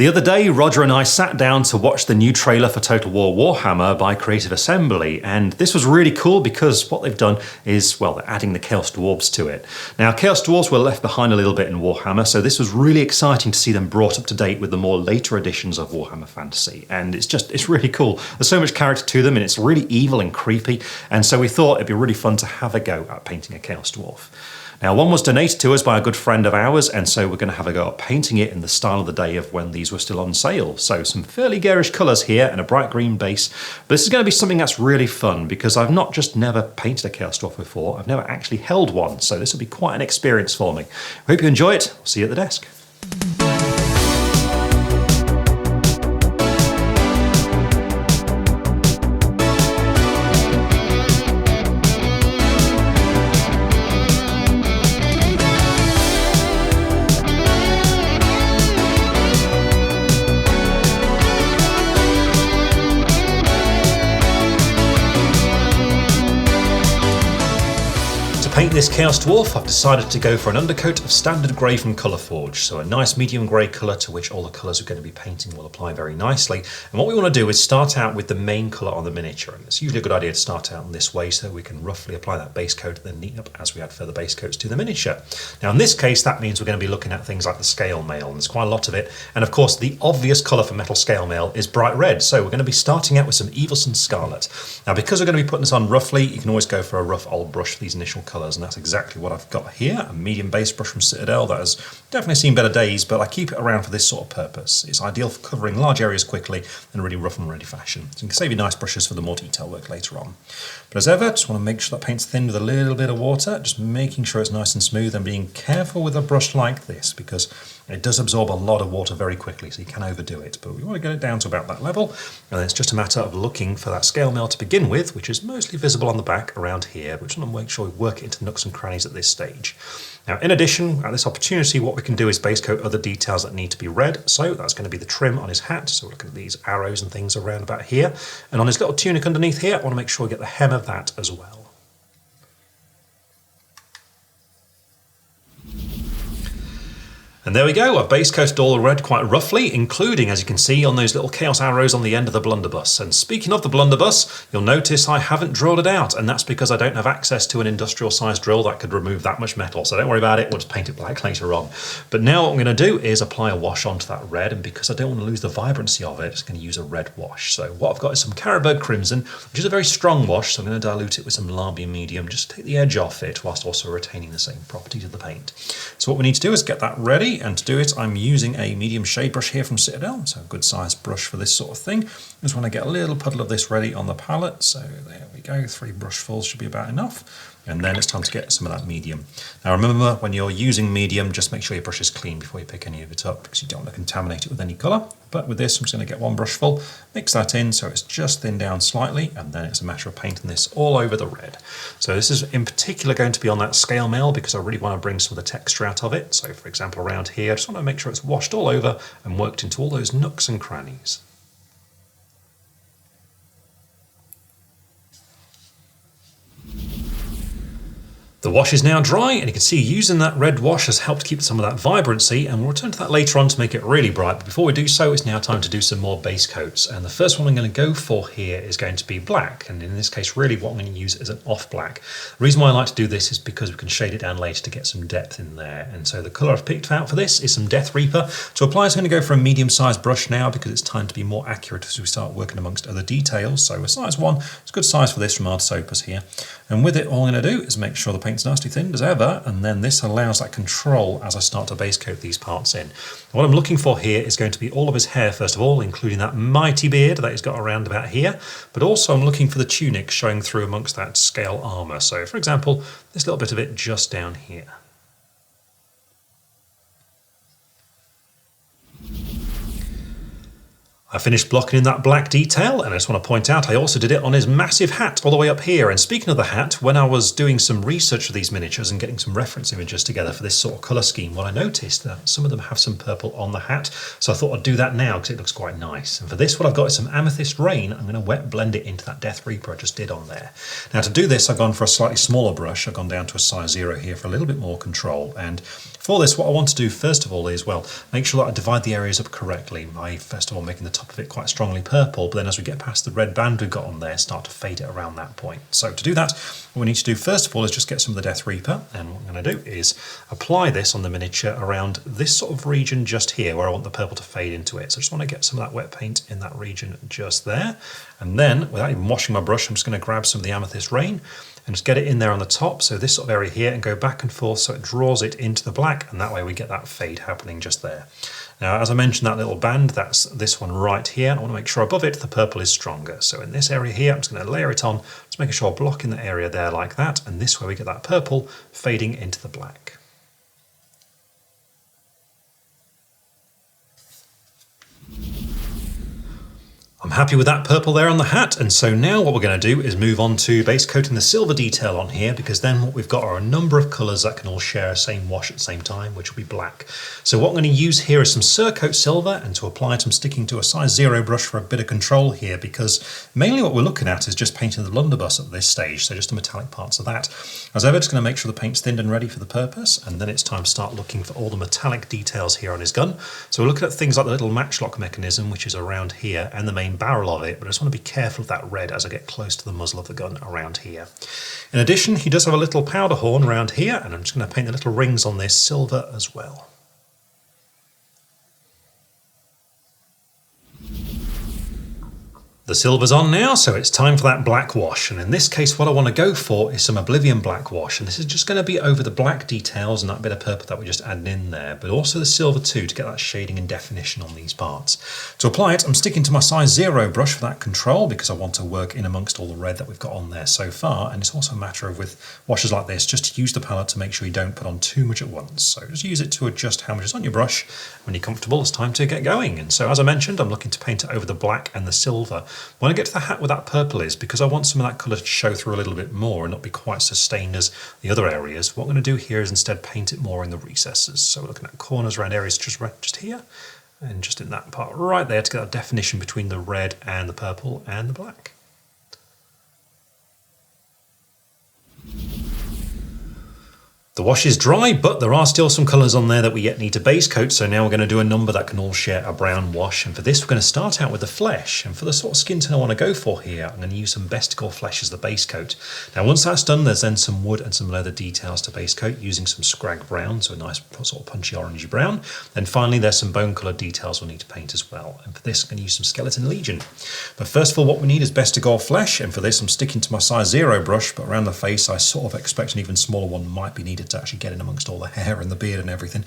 The other day, Roger and I sat down to watch the new trailer for Total War Warhammer by Creative Assembly, and this was really cool because what they've done is, well, they're adding the Chaos Dwarves to it. Now, Chaos Dwarves were left behind a little bit in Warhammer, so this was really exciting to see them brought up to date with the more later editions of Warhammer Fantasy, and it's really cool. There's so much character to them, and it's really evil and creepy, and so we thought it'd be really fun to have a go at painting a Chaos Dwarf. Now, one was donated to us by a good friend of ours, and so we're going to have a go at painting it in the style of the day of when these were still on sale. So some fairly garish colours here and a bright green base. But this is going to be something that's really fun because I've not just never painted a Chaos Dwarf before, I've never actually held one. So this will be quite an experience for me. I hope you enjoy it. I'll see you at the desk. To paint this Chaos Dwarf, I've decided to go for an undercoat of standard grey from Colourforge, so a nice medium grey colour to which all the colours we're going to be painting will apply very nicely. And what we want to do is start out with the main colour on the miniature, and it's usually a good idea to start out in this way so we can roughly apply that base coat and then neaten up as we add further base coats to the miniature. Now in this case that means we're going to be looking at things like the scale mail, and there's quite a lot of it, and of course the obvious colour for metal scale mail is bright red, so we're going to be starting out with some Evilson Scarlet. Now because we're going to be putting this on roughly, you can always go for a rough old brush for these initial colours, and that's exactly what I've got here, a medium base brush from Citadel that has definitely seen better days, but I keep it around for this sort of purpose. It's ideal for covering large areas quickly in a really rough and ready fashion. So you can save your nice brushes for the more detailed work later on. But as ever, just want to make sure that paint's thinned with a little bit of water, just making sure it's nice and smooth and being careful with a brush like this because it does absorb a lot of water very quickly, so you can overdo it. But we want to get it down to about that level, and then it's just a matter of looking for that scale mail to begin with, which is mostly visible on the back around here, but we just want to make sure we work it into nooks and crannies at this stage. Now, in addition, at this opportunity, what we can do is base coat other details that need to be red. So that's going to be the trim on his hat. So we're looking at these arrows and things around about here. And on his little tunic underneath here, I want to make sure we get the hem of that as well. And there we go, I've base coated all the red quite roughly, including, as you can see, on those little chaos arrows on the end of the blunderbuss. And speaking of the blunderbuss, you'll notice I haven't drilled it out, and that's because I don't have access to an industrial sized drill that could remove that much metal. So don't worry about it, we'll just paint it black later on. But now what I'm going to do is apply a wash onto that red, and because I don't want to lose the vibrancy of it, I'm just going to use a red wash. So what I've got is some Carroburg Crimson, which is a very strong wash, so I'm going to dilute it with some Lahmian Medium, just to take the edge off it, whilst also retaining the same properties of the paint. So what we need to do is get that ready, and to do it I'm using a medium shade brush here from Citadel, so a good sized brush for this sort of thing. Just want to get a little puddle of this ready on the palette, so there we go, 3 brushfuls should be about enough. And then it's time to get some of that medium. Now remember, when you're using medium, just make sure your brush is clean before you pick any of it up, because you don't want to contaminate it with any colour. But with this, I'm just going to get 1 brushful, mix that in so it's just thinned down slightly, and then it's a matter of painting this all over the red. So this is in particular going to be on that scale mail because I really want to bring some of the texture out of it. So for example, around here, I just want to make sure it's washed all over and worked into all those nooks and crannies. The wash is now dry, and you can see using that red wash has helped keep some of that vibrancy, and we'll return to that later on to make it really bright. But before we do so, it's now time to do some more base coats, and the first one I'm going to go for here is going to be black, and in this case really what I'm going to use is an off black. The reason why I like to do this is because we can shade it down later to get some depth in there, and so the colour I've picked out for this is some Death Reaper. To apply, I'm going to go for a medium sized brush now because it's time to be more accurate as we start working amongst other details. So a size 1, it's a good size for this from Art Opus here, and with it all I'm going to do is make sure the paint's nicely thinned as ever, and then this allows that control as I start to base coat these parts in. What I'm looking for here is going to be all of his hair first of all, including that mighty beard that he's got around about here, but also I'm looking for the tunic showing through amongst that scale armour. So for example, this little bit of it just down here. I finished blocking in that black detail, and I just want to point out I also did it on his massive hat all the way up here. And speaking of the hat, when I was doing some research for these miniatures and getting some reference images together for this sort of colour scheme, what I noticed that some of them have some purple on the hat, so I thought I'd do that now because it looks quite nice. And for this, what I've got is some Amethyst Rayne. I'm going to wet blend it into that Death Reaper I just did on there. Now to do this, I've gone for a slightly smaller brush. I've gone down to a size 0 here for a little bit more control. And for this, what I want to do first of all is, well, make sure that I divide the areas up correctly by first of all making the top of it quite strongly purple, but then as we get past the red band we've got on there, start to fade it around that point. So to do that, what we need to do first of all is just get some of the Death Reaper, and what I'm going to do is apply this on the miniature around this sort of region just here where I want the purple to fade into it. So I just want to get some of that wet paint in that region just there, and then without even washing my brush, I'm just going to grab some of the Amethyst Rayne and just get it in there on the top, so this sort of area here, and go back and forth so it draws it into the black, and that way we get that fade happening just there. Now, as I mentioned, that little band, that's this one right here. I want to make sure above it the purple is stronger. So in this area here, I'm just going to layer it on, just making sure I block in the area there like that, and this way we get that purple fading into the black. I'm happy with that purple there on the hat, and so now what we're going to do is move on to base coating the silver detail on here, because then what we've got are a number of colours that can all share the same wash at the same time, which will be black. So what I'm going to use here is some Surcoat silver, and to apply it I'm sticking to a size 0 brush for a bit of control here, because mainly what we're looking at is just painting the blunderbuss at this stage, so just the metallic parts of that. As ever, just going to make sure the paint's thinned and ready for the purpose, and then it's time to start looking for all the metallic details here on his gun. So we're looking at things like the little matchlock mechanism, which is around here, and the main barrel of it, but I just want to be careful of that red as I get close to the muzzle of the gun around here. In addition, he does have a little powder horn around here, and I'm just going to paint the little rings on this silver as well. The silver's on now, so it's time for that black wash, and in this case what I want to go for is some Oblivion Black wash, and this is just going to be over the black details and that bit of purple that we just added in there, but also the silver too, to get that shading and definition on these parts. To apply it, I'm sticking to my size 0 brush for that control, because I want to work in amongst all the red that we've got on there so far, and it's also a matter of, with washes like this, just to use the palette to make sure you don't put on too much at once. So just use it to adjust how much is on your brush. When you're comfortable, it's time to get going. And so as I mentioned, I'm looking to paint it over the black and the silver. When I get to the hat where that purple is, because I want some of that colour to show through a little bit more and not be quite so stained as the other areas, what I'm going to do here is instead paint it more in the recesses. So we're looking at corners around areas just here, and just in that part right there to get that definition between the red and the purple and the black. The wash is dry, but there are still some colours on there that we yet need to base coat, so now we're going to do a number that can all share a brown wash, and for this we're going to start out with the flesh, and for the sort of skin tone I want to go for here, I'm going to use some Bestigor flesh as the base coat. Now once that's done, there's then some wood and some leather details to base coat using some Skrag brown, so a nice sort of punchy orangey brown. Then finally there's some bone coloured details we'll need to paint as well, and for this I'm going to use some Skeleton Legion. But first of all, what we need is Bestigor flesh, and for this I'm sticking to my size 0 brush, but around the face I sort of expect an even smaller one might be needed to actually get in amongst all the hair and the beard and everything.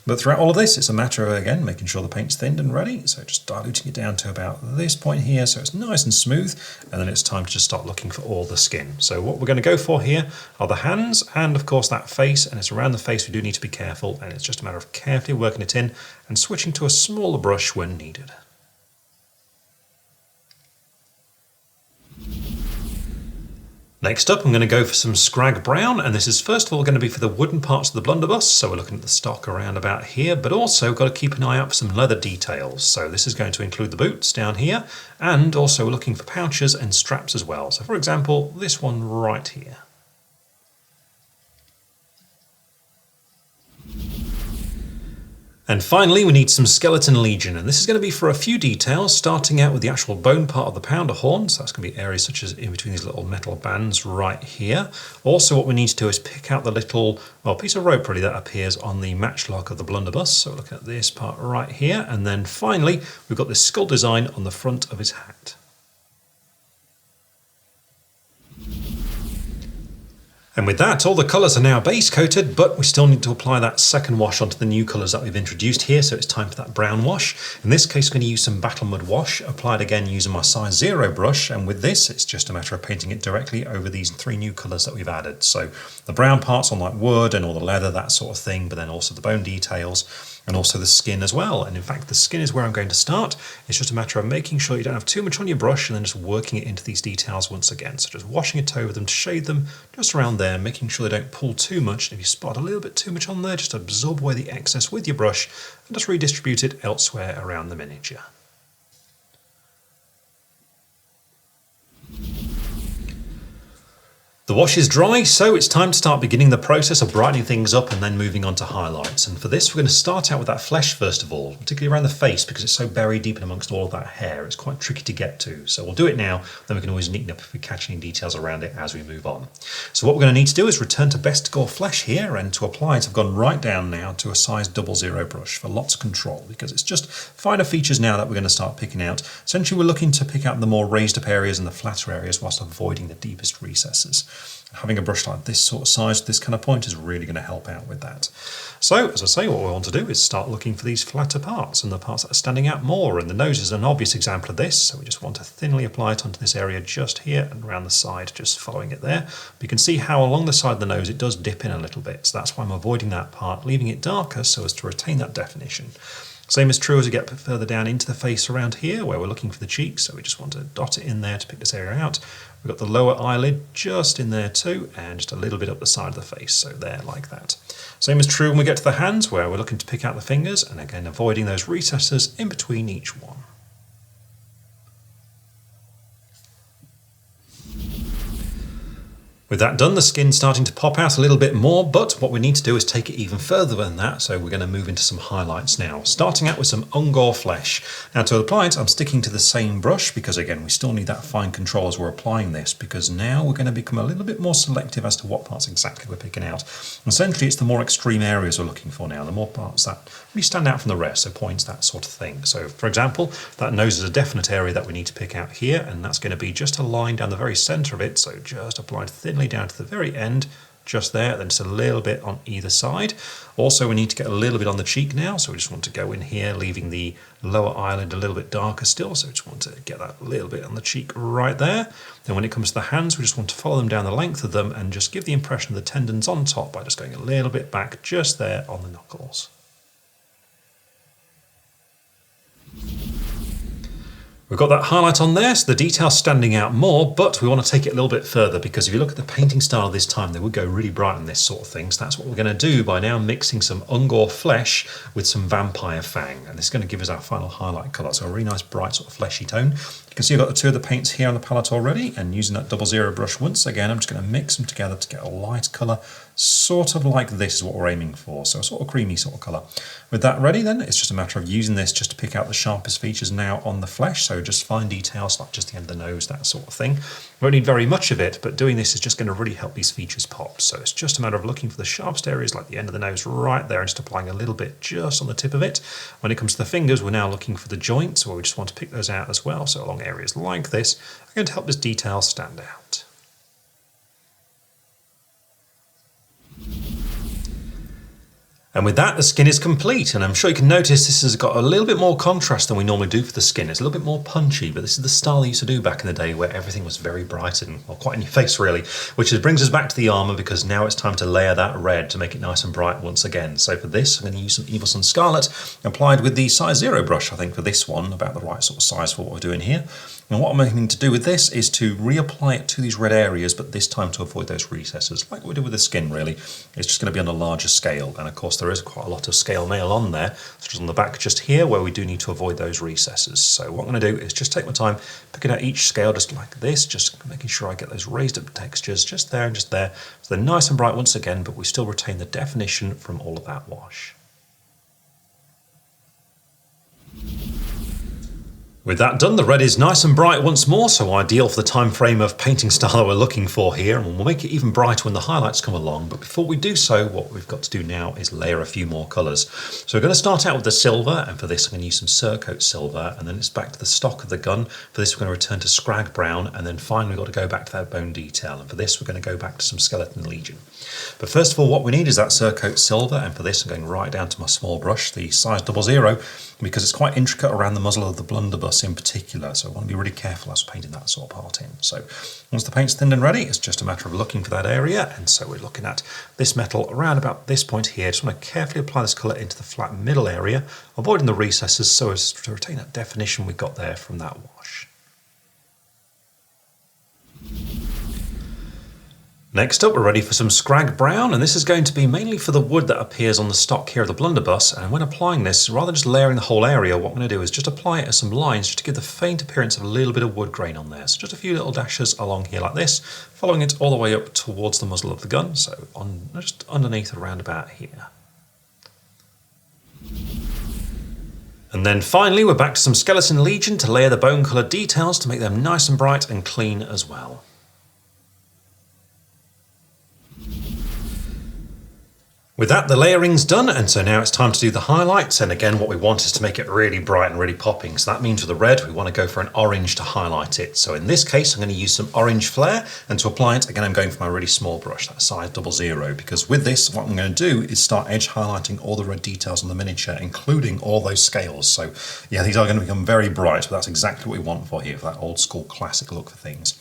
But throughout all of this, it's a matter of, again, making sure the paint's thinned and ready, so just diluting it down to about this point here so it's nice and smooth, and then it's time to just start looking for all the skin. So what we're going to go for here are the hands and of course that face, and it's around the face we do need to be careful, and it's just a matter of carefully working it in and switching to a smaller brush when needed. Next up, I'm going to go for some Skrag brown, and this is first of all going to be for the wooden parts of the blunderbuss, so we're looking at the stock around about here, but also got to keep an eye out for some leather details. So this is going to include the boots down here, and also we're looking for pouches and straps as well. So for example, this one right here. And finally, we need some Skeleton Legion, and this is going to be for a few details, starting out with the actual bone part of the powder horn, so that's going to be areas such as in between these little metal bands right here. Also what we need to do is pick out the little, well, piece of rope really that appears on the matchlock of the blunderbuss, so we're looking at this part right here, and then finally we've got this skull design on the front of his hat. And with that, all the colours are now base coated, but we still need to apply that second wash onto the new colours that we've introduced here, so it's time for that brown wash. In this case, I'm going to use some Battle Mud wash, applied again using my size 0 brush, and with this, it's just a matter of painting it directly over these 3 new colours that we've added. So the brown parts on like wood and all the leather, that sort of thing, but then also the bone details. and also the skin as well. And in fact, the skin is where I'm going to start. It's just a matter of making sure you don't have too much on your brush and then just working it into these details once again. So just washing it over them to shade them just around there, making sure they don't pull too much. And if you spot a little bit too much on there, just absorb away the excess with your brush and just redistribute it elsewhere around the miniature. The wash is dry, so it's time to start beginning the process of brightening things up and then moving on to highlights. And for this, we're going to start out with that flesh first of all, particularly around the face because it's so buried deep in amongst all of that hair. It's quite tricky to get to. So we'll do it now, then we can always neaten up if we catch any details around it as we move on. So what we're going to need to do is return to Bestigor flesh here, and to apply it, I've gone right down now to a size 00 brush for lots of control because it's just finer features now that we're going to start picking out. Essentially, we're looking to pick out the more raised up areas and the flatter areas whilst avoiding the deepest recesses. Having a brush like this sort of size, this kind of point is really going to help out with that. So, as I say, what we want to do is start looking for these flatter parts and the parts that are standing out more, and the nose is an obvious example of this, so we just want to thinly apply it onto this area just here and around the side, just following it there. But you can see how along the side of the nose it does dip in a little bit, so that's why I'm avoiding that part, leaving it darker so as to retain that definition. Same is true as we get further down into the face around here where we're looking for the cheeks, so we just want to dot it in there to pick this area out. We've got the lower eyelid just in there too, and just a little bit up the side of the face, so there, like that. Same is true when we get to the hands where we're looking to pick out the fingers, and again avoiding those recesses in between each one. With that done, the skin's starting to pop out a little bit more, but what we need to do is take it even further than that, so we're going to move into some highlights now. Starting out with some Ungor flesh. Now to apply it, I'm sticking to the same brush because again, we still need that fine control as we're applying this, because now we're going to become a little bit more selective as to what parts exactly we're picking out. Essentially, it's the more extreme areas we're looking for now, the more parts that really stand out from the rest, so points, that sort of thing. So for example, that nose is a definite area that we need to pick out here, and that's going to be just a line down the very centre of it, so just applied thinly down to the very end, just there, then just a little bit on either side. Also, we need to get a little bit on the cheek now, so we just want to go in here, leaving the lower eyelid a little bit darker still, so we just want to get that little bit on the cheek right there. Then when it comes to the hands, we just want to follow them down the length of them and just give the impression of the tendons on top by just going a little bit back just there on the knuckles. We've got that highlight on there, so the detail's standing out more, but we want to take it a little bit further because if you look at the painting style this time, they would go really bright on this sort of thing. So that's what we're going to do by now mixing some Ungor flesh with some vampire fang. And this is going to give us our final highlight colour. So a really nice bright sort of fleshy tone. You can see I've got the two of the paints here on the palette already, and using that 00 brush once again, I'm just going to mix them together to get a light colour, sort of like this is what we're aiming for, so a sort of creamy sort of colour. With that ready then, it's just a matter of using this just to pick out the sharpest features now on the flesh, so just fine details like just the end of the nose, that sort of thing. We won't need very much of it, but doing this is just going to really help these features pop. So it's just a matter of looking for the sharpest areas like the end of the nose right there and just applying a little bit just on the tip of it. When it comes to the fingers, we're now looking for the joints, where we just want to pick those out as well, so along areas like this are going to help this detail stand out. And with that, the skin is complete, and I'm sure you can notice this has got a little bit more contrast than we normally do for the skin. It's a little bit more punchy, but this is the style I used to do back in the day where everything was very bright and, well, quite in your face really, which brings us back to the armour because now it's time to layer that red to make it nice and bright once again. So for this, I'm going to use some Evil Sunz Scarlet applied with the size 0 brush, I think for this one, about the right sort of size for what we're doing here. And what I'm aiming to do with this is to reapply it to these red areas, but this time to avoid those recesses, like we did with the skin really. It's just going to be on a larger scale, and of course there is quite a lot of scale mail on there, such as on the back just here, where we do need to avoid those recesses. So what I'm going to do is just take my time, picking out each scale just like this, just making sure I get those raised up textures just there and just there, so they're nice and bright once again, but we still retain the definition from all of that wash. With that done, the red is nice and bright once more, so ideal for the time frame of painting style that we're looking for here, and we'll make it even brighter when the highlights come along. But before we do so, what we've got to do now is layer a few more colours. So we're going to start out with the silver, and for this I'm going to use some Surcoat silver, and then it's back to the stock of the gun. For this we're going to return to Skrag brown, and then finally we've got to go back to that bone detail, and for this we're going to go back to some Skeleton Legion. But first of all, what we need is that Surcoat silver, and for this I'm going right down to my small brush, the size 00, because it's quite intricate around the muzzle of the blunderbuss. blunderbuss in particular, so I want to be really careful as we're painting that sort of part in. So once the paint's thinned and ready, it's just a matter of looking for that area, and so we're looking at this metal around about this point here. Just want to carefully apply this colour into the flat middle area, avoiding the recesses so as to retain that definition we got there from that wash. Next up, we're ready for some Skrag brown, and this is going to be mainly for the wood that appears on the stock here of the blunderbuss. And when applying this, rather than just layering the whole area, what I'm going to do is just apply it as some lines just to give the faint appearance of a little bit of wood grain on there. So just a few little dashes along here like this, following it all the way up towards the muzzle of the gun, so on just underneath around about here. And then finally, we're back to some Skeleton Legion to layer the bone coloured details to make them nice and bright and clean as well. With that, the layering's done, and so now it's time to do the highlights. And again, what we want is to make it really bright and really popping. So that means with the red, we want to go for an orange to highlight it. So in this case, I'm going to use some orange flare, and to apply it, again, I'm going for my really small brush, that size 00, because with this, what I'm going to do is start edge highlighting all the red details on the miniature, including all those scales. So yeah, these are going to become very bright, but that's exactly what we want for here, for that old school classic look for things.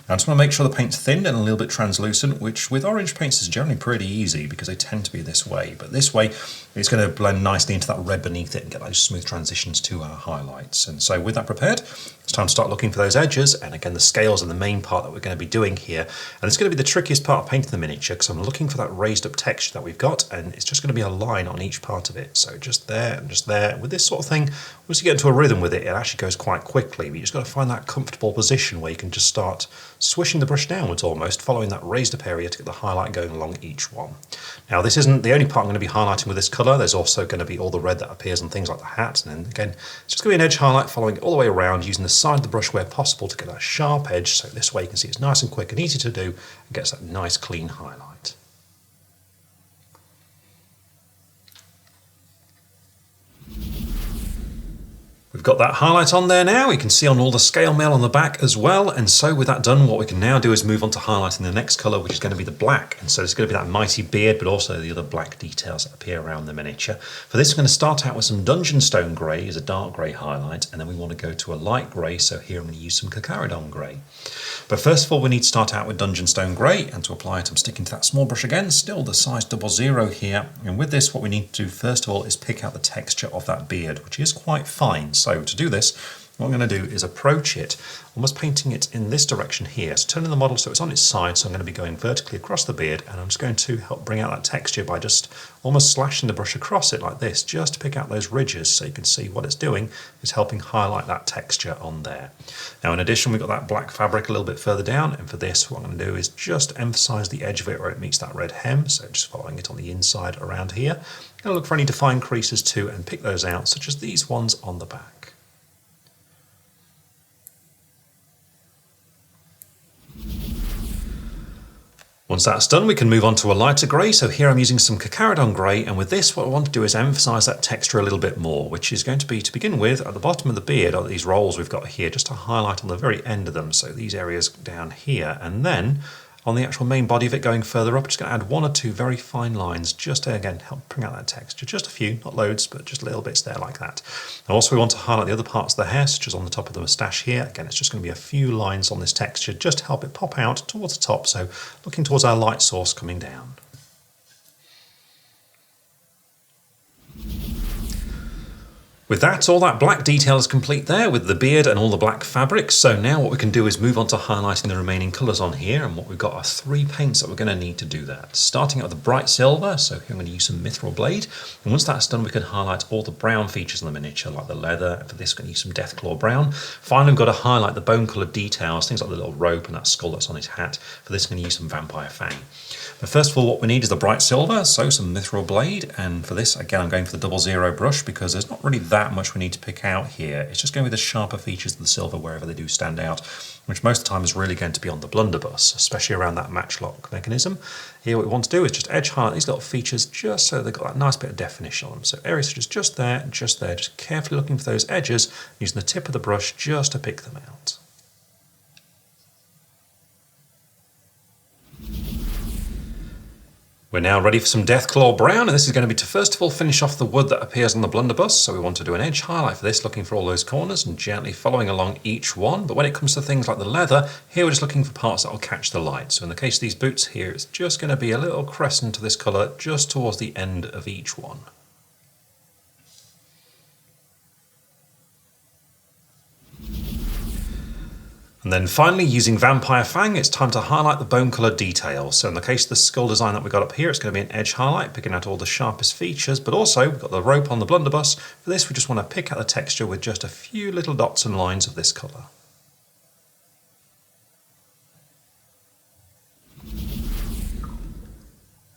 Now I just want to make sure the paint's thin and a little bit translucent, which with orange paints is generally pretty easy because they tend to be this way. But this way, it's going to blend nicely into that red beneath it and get those smooth transitions to our highlights. And so with that prepared, it's time to start looking for those edges. And again, the scales are the main part that we're going to be doing here. And it's going to be the trickiest part of painting the miniature because I'm looking for that raised up texture that we've got, and it's just going to be a line on each part of it. So just there and just there. With this sort of thing, once you get into a rhythm with it, it actually goes quite quickly. But you just got to find that comfortable position where you can just start swishing the brush downwards almost, following that raised up area to get the highlight going along each one. Now this isn't the only part I'm going to be highlighting with this colour. There's also going to be all the red that appears on things like the hat, and then again it's just going to be an edge highlight following it all the way around, using the side of the brush where possible to get that sharp edge, so this way you can see it's nice and quick and easy to do and gets that nice clean highlight. We've got that highlight on there now. You can see on all the scale mail on the back as well. And so with that done, what we can now do is move on to highlighting the next colour, which is going to be the black. And so it's going to be that mighty beard, but also the other black details that appear around the miniature. For this, we're going to start out with some Dungeonstone Grey as a dark grey highlight, and then we want to go to a light grey. So here I'm going to use some Carcharadon Grey. But first of all, we need to start out with Dungeonstone Grey, and to apply it, I'm sticking to that small brush again, still the size 00 here. And with this, what we need to do first of all is pick out the texture of that beard, which is quite fine. So to do this, what I'm going to do is approach it, almost painting it in this direction here. So turning the model so it's on its side, so I'm going to be going vertically across the beard, and I'm just going to help bring out that texture by just almost slashing the brush across it like this, just to pick out those ridges so you can see what it's doing is helping highlight that texture on there. Now in addition, we've got that black fabric a little bit further down, and for this what I'm going to do is just emphasize the edge of it where it meets that red hem, so just following it on the inside around here. I'm going to look for any defined creases too and pick those out, such as these ones on the back. Once that's done, we can move on to a lighter grey. So here I'm using some Carcharadon Grey, and with this what I want to do is emphasise that texture a little bit more, which is going to be, to begin with, at the bottom of the beard are these rolls we've got here, just to highlight on the very end of them, so these areas down here, and then on the actual main body of it going further up, I'm just going to add one or two very fine lines just to, again, help bring out that texture. Just a few, not loads, but just little bits there like that. And also we want to highlight the other parts of the hair, such as on the top of the moustache here. Again, it's just going to be a few lines on this texture just to help it pop out towards the top, so looking towards our light source coming down. With that, all that black detail is complete there with the beard and all the black fabric. So now what we can do is move on to highlighting the remaining colours on here, and what we've got are 3 paints that we're going to need to do that. Starting out with the bright silver, so here I'm going to use some Mythril Blade, and once that's done we can highlight all the brown features on the miniature like the leather, and for this we're going to use some Deathclaw brown. Finally we've got to highlight the bone coloured details, things like the little rope and that skull that's on his hat. For this we're going to use some Vampire Fang. But first of all, what we need is the bright silver, so some Mythril Blade, and for this again I'm going for the 00 brush because there's not really that much we need to pick out here. It's just going with the sharper features of the silver wherever they do stand out, which most of the time is really going to be on the blunderbuss, especially around that matchlock mechanism. Here what we want to do is just edge highlight these little features just so they've got that nice bit of definition on them. So areas such as just there, just carefully looking for those edges, using the tip of the brush just to pick them out. We're now ready for some Deathclaw brown, and this is going to be to first of all finish off the wood that appears on the blunderbuss. So we want to do an edge highlight for this, looking for all those corners and gently following along each one. But when it comes to things like the leather, here we're just looking for parts that will catch the light. So in the case of these boots here, it's just going to be a little crescent of this colour just towards the end of each one. And then finally, using Vampire Fang, it's time to highlight the bone colour details. So in the case of the skull design that we got up here, it's going to be an edge highlight, picking out all the sharpest features, but also we've got the rope on the blunderbuss. For this, we just want to pick out the texture with just a few little dots and lines of this colour.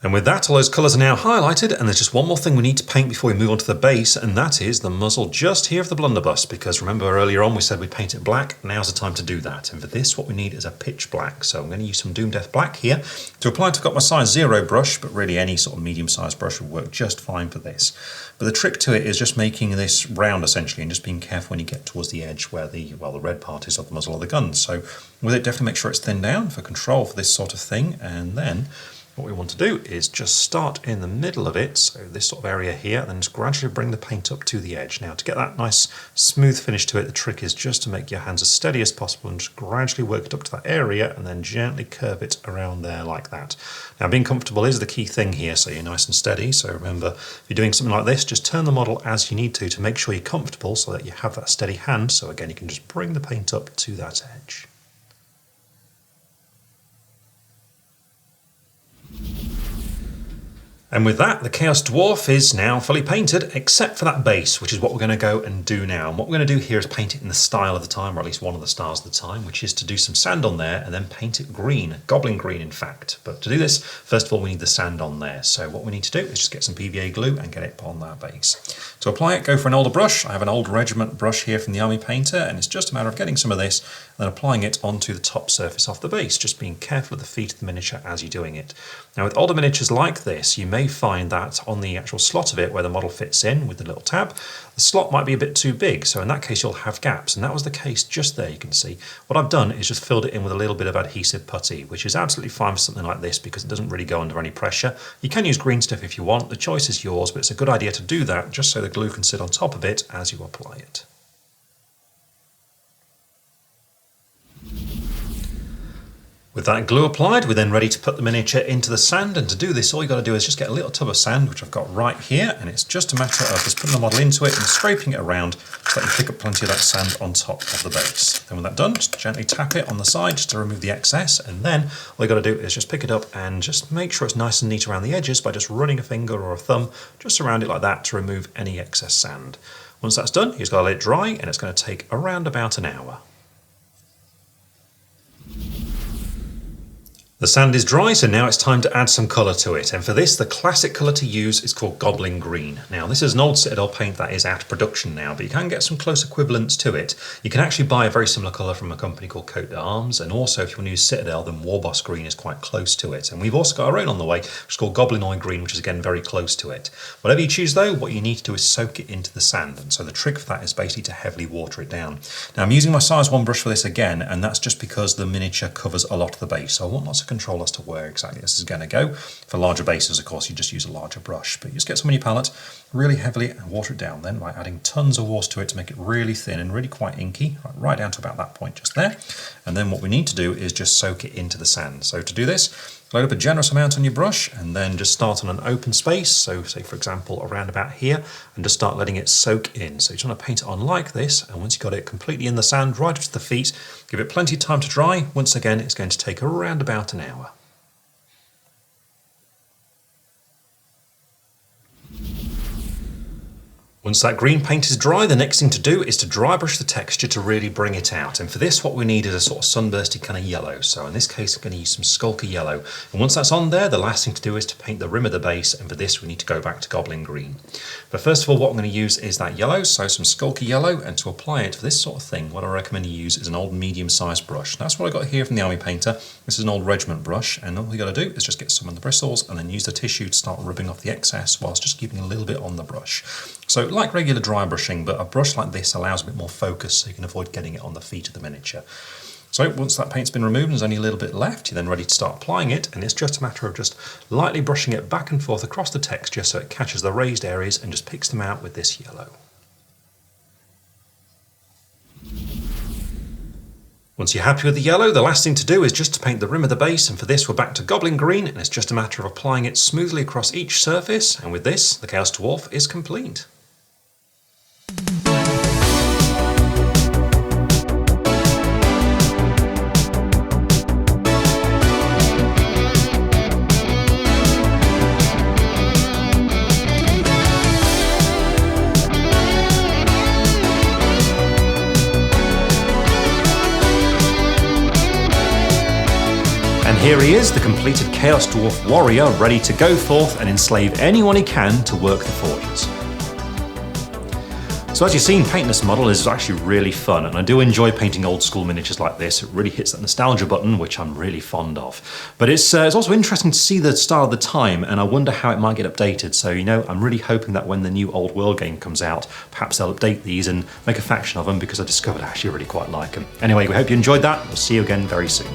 And with that, all those colours are now highlighted, and there's just one more thing we need to paint before we move on to the base, and that is the muzzle just here of the blunderbuss, because remember earlier on we said we'd paint it black. Now's the time to do that, and for this what we need is a pitch black. So I'm going to use some Doom Death Black here. To apply it, I've got my size 0 brush, but really any sort of medium-sized brush would work just fine for this. But the trick to it is just making this round essentially, and just being careful when you get towards the edge where the red part is of the muzzle of the gun. So with it, definitely make sure it's thinned down for control for this sort of thing, and then what we want to do is just start in the middle of it, so this sort of area here, and then just gradually bring the paint up to the edge. Now to get that nice smooth finish to it, the trick is just to make your hands as steady as possible and just gradually work it up to that area and then gently curve it around there like that. Now being comfortable is the key thing here, so you're nice and steady. So remember, if you're doing something like this, just turn the model as you need to make sure you're comfortable so that you have that steady hand. So again, you can just bring the paint up to that edge. And with that, the Chaos Dwarf is now fully painted, except for that base, which is what we're going to go and do now. And what we're going to do here is paint it in the style of the time, or at least one of the styles of the time, which is to do some sand on there and then paint it green, Goblin Green in fact. But to do this, first of all, we need the sand on there. So what we need to do is just get some PVA glue and get it on that base. To apply it, go for an older brush. I have an old regiment brush here from the Army Painter, and it's just a matter of getting some of this and then applying it onto the top surface of the base, just being careful of the feet of the miniature as you're doing it. Now with older miniatures like this, you may find that on the actual slot of it where the model fits in with the little tab, the slot might be a bit too big, so in that case you'll have gaps, and that was the case just there. You can see what I've done is just filled it in with a little bit of adhesive putty, which is absolutely fine for something like this because it doesn't really go under any pressure. You can use green stuff if you want, the choice is yours, but it's a good idea to do that just so the glue can sit on top of it as you apply it. With that glue applied, we're then ready to put the miniature into the sand, and to do this all you've got to do is just get a little tub of sand, which I've got right here, and it's just a matter of just putting the model into it and scraping it around so that you pick up plenty of that sand on top of the base. Then with that done, just gently tap it on the side just to remove the excess, and then all you've got to do is just pick it up and just make sure it's nice and neat around the edges by just running a finger or a thumb just around it like that to remove any excess sand. Once that's done, you've just got to let it dry, and it's going to take around about an hour. The sand is dry, so now it's time to add some colour to it, and for this the classic colour to use is called Goblin Green. Now this is an old Citadel paint that is out of production now, but you can get some close equivalents to it. You can actually buy a very similar colour from a company called Coat d'Arms, and also if you want to use Citadel, then Warboss Green is quite close to it. And we've also got our own on the way, which is called Goblin Oil Green, which is again very close to it. Whatever you choose though, what you need to do is soak it into the sand, and so the trick for that is basically to heavily water it down. Now I'm using my size 1 brush for this again, and that's just because the miniature covers a lot of the base, so I want lots of control as to where exactly this is going to go. For larger bases, of course, you just use a larger brush, but you just get some on your palette, really heavily, and water it down then by adding tons of water to it to make it really thin and really quite inky, right down to about that point just there. And then what we need to do is just soak it into the sand. So to do this, load up a generous amount on your brush and then just start on an open space, so say for example around about here, and just start letting it soak in. So you just want to paint it on like this, and once you've got it completely in the sand right up to the feet, give it plenty of time to dry. Once again, it's going to take around about an hour. Once that green paint is dry, the next thing to do is to dry brush the texture to really bring it out. And for this, what we need is a sort of sunbursty kind of yellow. So in this case, I'm going to use some Skulker yellow. And once that's on there, the last thing to do is to paint the rim of the base. And for this, we need to go back to Goblin Green. But first of all, what I'm going to use is that yellow, so some Skulker yellow. And to apply it for this sort of thing, what I recommend you use is an old medium-sized brush. That's what I got here from the Army Painter. This is an old regiment brush. And all you got to do is just get some of the bristles and then use the tissue to start rubbing off the excess whilst just keeping a little bit on the brush. So like regular dry brushing, but a brush like this allows a bit more focus so you can avoid getting it on the feet of the miniature. So once that paint's been removed and there's only a little bit left, you're then ready to start applying it, and it's just a matter of just lightly brushing it back and forth across the texture so it catches the raised areas and just picks them out with this yellow. Once you're happy with the yellow, the last thing to do is just to paint the rim of the base, and for this we're back to Goblin Green, and it's just a matter of applying it smoothly across each surface, and with this, the Chaos Dwarf is complete. And here he is, the completed Chaos Dwarf warrior, ready to go forth and enslave anyone he can to work the forges. So as you've seen, painting this model is actually really fun, and I do enjoy painting old school miniatures like this. It really hits that nostalgia button, which I'm really fond of. But it's also interesting to see the style of the time, and I wonder how it might get updated. So, you know, I'm really hoping that when the new Old World game comes out, perhaps they'll update these and make a faction of them, because I discovered I actually really quite like them. Anyway, we hope you enjoyed that. We'll see you again very soon.